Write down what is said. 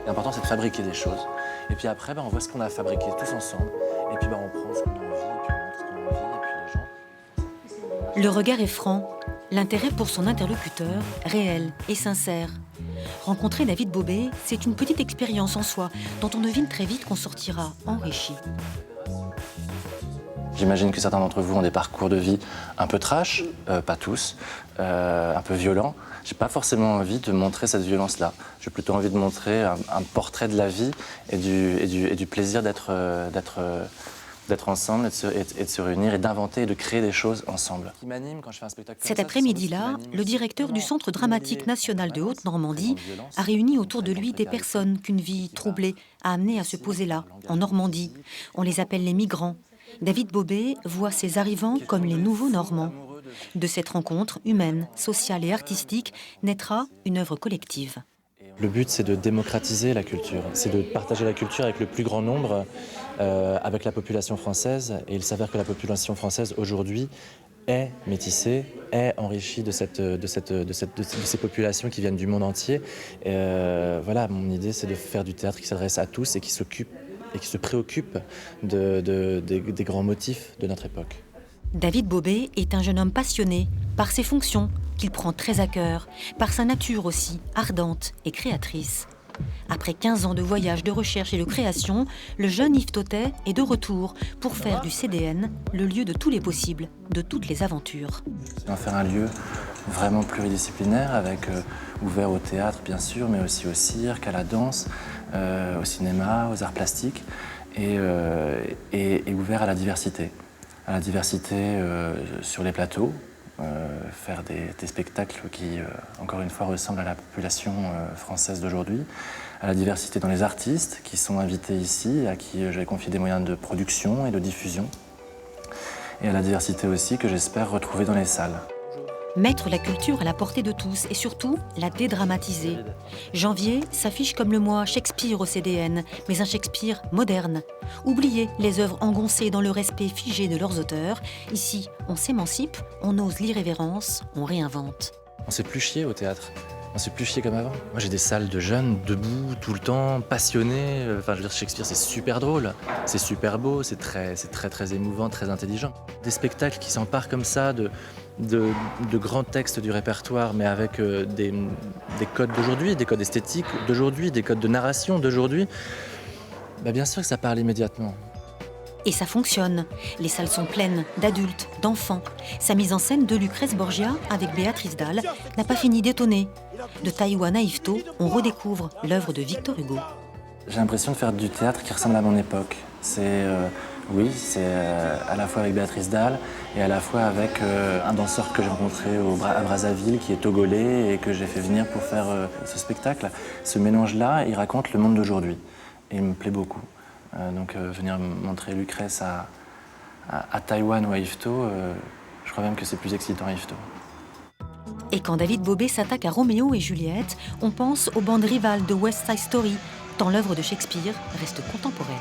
L'important, c'est de fabriquer des choses. Et puis après, on voit ce qu'on a fabriqué tous ensemble. Et puis on prend ce qu'on a envie, et puis on montre ce qu'on a envie, et puis les gens... Le regard est franc, l'intérêt pour son interlocuteur réel et sincère. Rencontrer David Bobet, c'est une petite expérience en soi dont on devine très vite qu'on sortira enrichi. J'imagine que certains d'entre vous ont des parcours de vie un peu trash, pas tous, un peu violents. J'ai pas forcément envie de montrer cette violence-là. J'ai plutôt envie de montrer un portrait de la vie et du plaisir d'être ensemble et de se réunir et d'inventer et de créer des choses ensemble. Cet après-midi-là, le directeur du Centre dramatique national de Haute-Normandie a réuni autour de lui des personnes qu'une vie troublée a amené à se poser là, en Normandie. On les appelle les migrants. David Bobet voit ces arrivants comme les nouveaux Normands. De cette rencontre humaine, sociale et artistique naîtra une œuvre collective. Le but, c'est de démocratiser la culture, c'est de partager la culture avec le plus grand nombre, avec la population française. Et il s'avère que la population française, aujourd'hui, est métissée, est enrichie de ces populations qui viennent du monde entier. Voilà, mon idée, c'est de faire du théâtre qui s'adresse à tous et qui se préoccupe des grands motifs de notre époque. David Bobet est un jeune homme passionné par ses fonctions, qu'il prend très à cœur, par sa nature aussi, ardente et créatrice. Après 15 ans de voyage, de recherche et de création, le jeune Yves Tautet est de retour pour faire du CDN le lieu de tous les possibles, de toutes les aventures. On va faire un lieu vraiment pluridisciplinaire, ouvert au théâtre bien sûr, mais aussi au cirque, à la danse, au cinéma, aux arts plastiques, et ouvert à la diversité. À la diversité sur les plateaux, faire des spectacles qui, encore une fois, ressemblent à la population française d'aujourd'hui, à la diversité dans les artistes qui sont invités ici, à qui j'ai confié des moyens de production et de diffusion, et à la diversité aussi que j'espère retrouver dans les salles. Mettre la culture à la portée de tous et surtout la dédramatiser. Janvier s'affiche comme le mois Shakespeare au CDN, mais un Shakespeare moderne. Oubliez les œuvres engoncées dans le respect figé de leurs auteurs. Ici, on s'émancipe, on ose l'irrévérence, on réinvente. On s'est plus chier au théâtre. On s'est plus chier comme avant. Moi, j'ai des salles de jeunes debout tout le temps, passionnés. Enfin, je veux dire, Shakespeare, c'est super drôle, c'est super beau, c'est très émouvant, très intelligent. Des spectacles qui s'emparent comme ça de grands textes du répertoire, mais avec des codes d'aujourd'hui, des codes esthétiques d'aujourd'hui, des codes de narration d'aujourd'hui. Bien sûr que ça parle immédiatement. Et ça fonctionne. Les salles sont pleines d'adultes, d'enfants. Sa mise en scène de Lucrèce Borgia avec Béatrice Dalle n'a pas fini d'étonner. De Taïwan à Yvetot, on redécouvre l'œuvre de Victor Hugo. J'ai l'impression de faire du théâtre qui ressemble à mon époque. C'est à la fois avec Béatrice Dalle et à la fois avec un danseur que j'ai rencontré à Brazzaville qui est togolais et que j'ai fait venir pour faire ce spectacle. Ce mélange-là, il raconte le monde d'aujourd'hui et il me plaît beaucoup. Donc venir montrer Lucrèce à Taïwan ou à Yvetot, je crois même que c'est plus excitant à Yvetot. Et quand David Bobet s'attaque à Roméo et Juliette, on pense aux bandes rivales de West Side Story, tant l'œuvre de Shakespeare reste contemporaine.